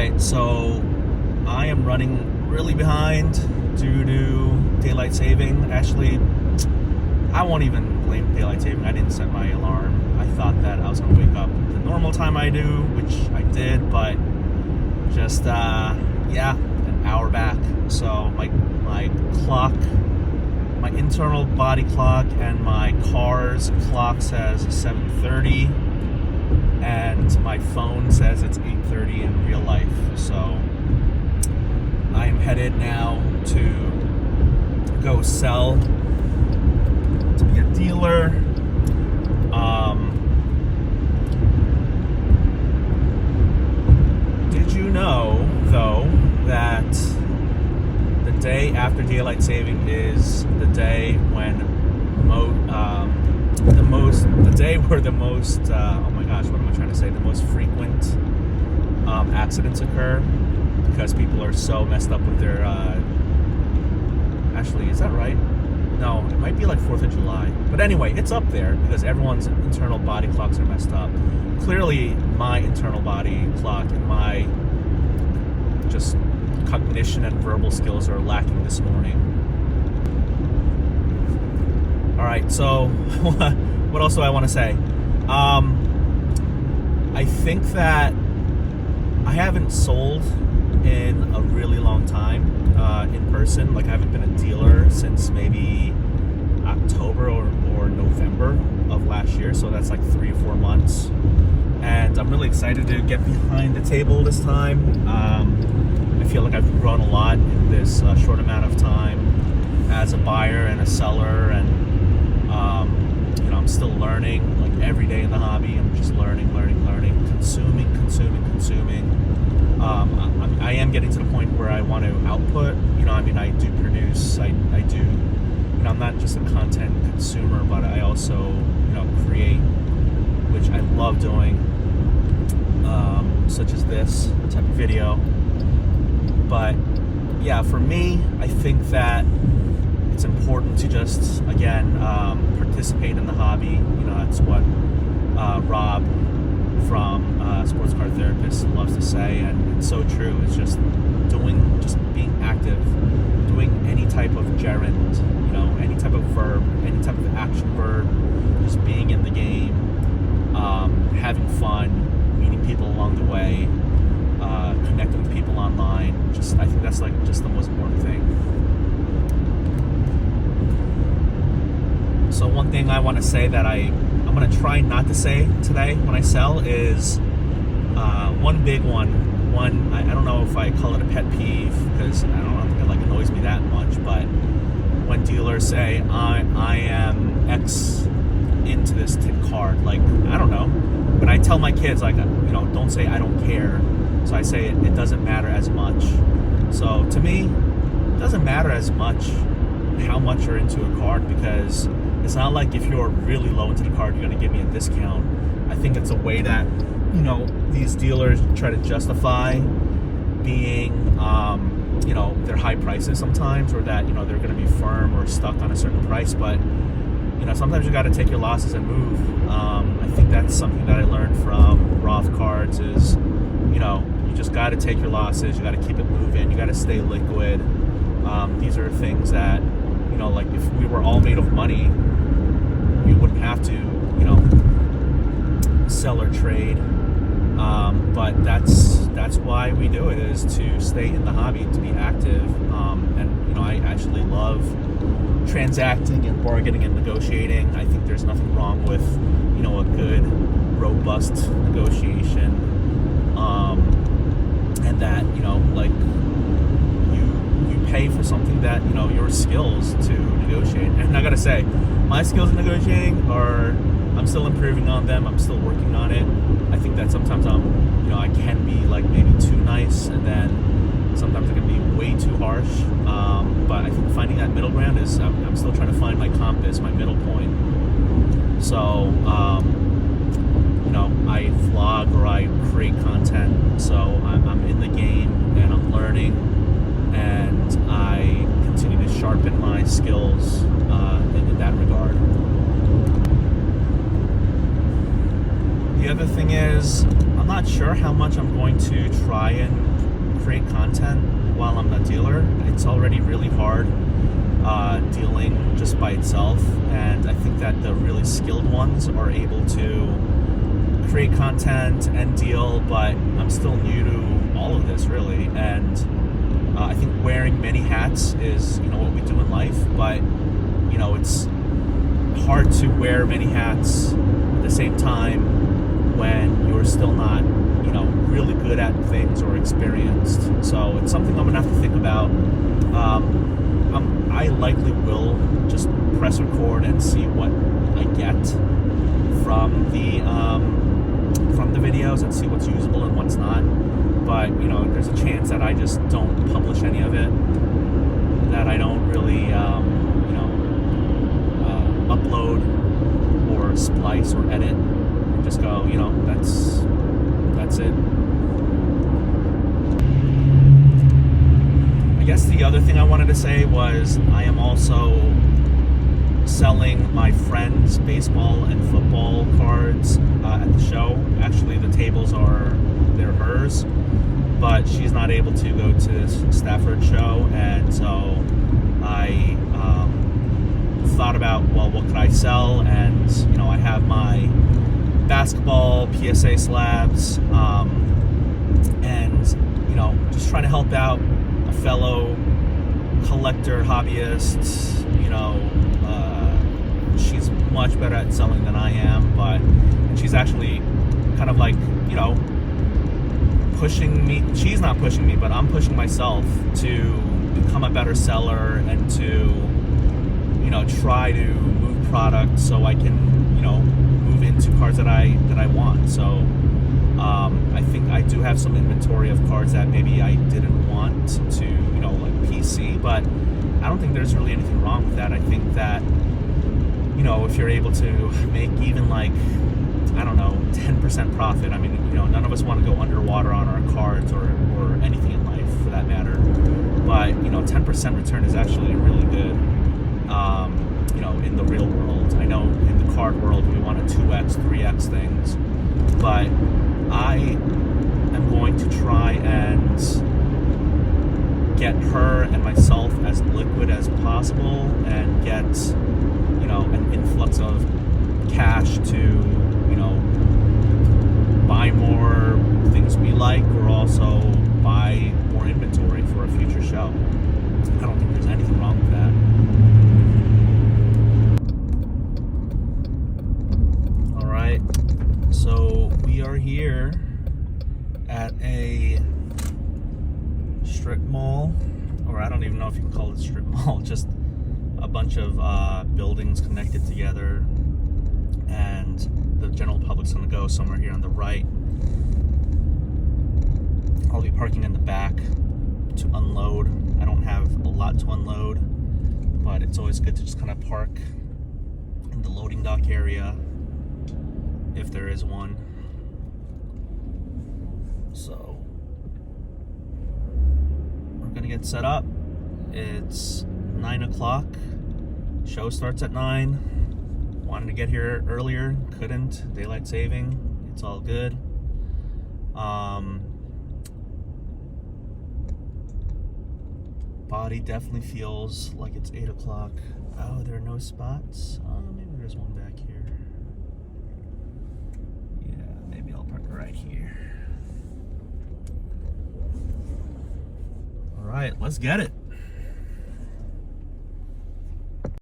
Alright, so I am running really behind due to daylight saving. Actually, I won't even blame daylight saving. I didn't set my alarm. I thought that I was going to wake up the normal time I do, which I did, but just, an hour back. So my clock, my internal body clock and my car's clock says 7:30, and my phone says it's 8:30 in real life. So I am headed now to go sell, to be a dealer. Did you know, though, that the day after daylight saving is the day when the most frequent accidents occur, because people are so messed up with their actually, is that right? No, it might be like 4th of July. But anyway, it's up there because everyone's internal body clocks are messed up. Clearly, my internal body clock and my just cognition and verbal skills are lacking this morning. Alright, so what else do I want to say? I think that I haven't sold in a really long time in person. Like, I haven't been a dealer since maybe October or November of last year, so that's like 3 or 4 months. And I'm really excited to get behind the table this time. I feel like I've grown a lot in this short amount of time as a buyer and a seller, and I'm still learning. Like, every day in the hobby, I'm just learning, consuming. I am getting to the point where I want to output. I do produce. I do. I'm not just a content consumer, but I also, create, which I love doing, such as this type of video. But yeah, for me, I think that it's important to just, again, participate in the hobby. That's what Rob from Sports Car Therapist loves to say, and it's so true. It's just being active, doing any type of gerund, any type of verb, any type of action verb, just being in the game, having fun, meeting people along the way, connecting with people online. I think that's just the most important thing. So one thing I want to say that I'm going to try not to say today when I sell is one big one. I don't know if I call it a pet peeve, because I don't think it annoys me that much, but when dealers say I am X into this card, I don't know, but I tell my kids, don't say I don't care. So I say it doesn't matter as much. So to me, it doesn't matter as much how much you're into a card, because it's not like if you're really low into the card, you're going to give me a discount. I think it's a way that, these dealers try to justify being, their high prices sometimes, or that, they're going to be firm or stuck on a certain price. But, sometimes you got to take your losses and move. I think that's something that I learned from Roth Cards is, you just got to take your losses. You got to keep it moving. You got to stay liquid. These are things that, if we were all made of money, we wouldn't have to, sell or trade. But that's why we do it, is to stay in the hobby, to be active. And I actually love transacting and bargaining and negotiating. I think there's nothing wrong with, a good, robust negotiation. And that, you pay for something that, your skills to negotiate. And I gotta say, my skills in negotiating I'm still improving on them. I'm still working on it. I think that sometimes I can be maybe too nice, and then sometimes I can be way too harsh. But I think finding that middle ground is, I'm still trying to find my compass, my middle point. So, I vlog or I create content. So I'm in the game and I'm learning, and I continue to sharpen my skills in that regard. The other thing is, I'm not sure how much I'm going to try and create content while I'm the dealer. It's already really hard dealing just by itself, and I think that the really skilled ones are able to create content and deal, but I'm still new to all of this really, and I think wearing many hats is, what we do in life, but it's hard to wear many hats at the same time when you're still not really good at things or experienced. So it's something I'm gonna have to think about. I likely will just press record and see what I get from the videos and see what's usable and what's not. But there's a chance that I just don't publish any of it, that I don't really upload or splice or edit, and just go, that's it. I guess the other thing I wanted to say was I am also selling my friend's baseball and football cards at the show. Actually, the tables they're hers, but she's not able to go to this Stafford show, and so I thought about, well, what could I sell? And I have my basketball PSA slabs, and just trying to help out a fellow collector, hobbyist. She's much better at selling than I am, but she's actually kind of like pushing me. She's not pushing me, but I'm pushing myself to become a better seller and to try to move product so I can move into cards that I want. So I think I do have some inventory of cards that maybe I didn't want to like PC, but I don't think there's really anything wrong with that. I think that if you're able to make even like 10% profit, I mean none of us want to go underwater on our cards or anything in life for that matter, but 10% return is actually really good. In the real world, I know in the card world we want to 2x, 3x things, but I am going to try and get her and myself as liquid as possible and get an influx of cash to buy more things we like, or also buy more inventory for a future show. I don't think there's anything wrong with that. Alright, so we are here at a strip mall, or I don't even know if you can call it a strip mall, just a bunch of buildings connected together, and the general public's going to go somewhere here on the right. I'll be parking in the back to unload. I don't have a lot to unload, but it's always good to just kind of park in the loading dock area if there is one. So we're gonna get set up. It's 9 o'clock. Show starts at 9. Wanted to get here earlier, couldn't. Daylight saving. It's all good. Body definitely feels like it's 8 o'clock. Oh, there are no spots. Maybe there's one back here. Yeah, maybe I'll park right here. All right, let's get it.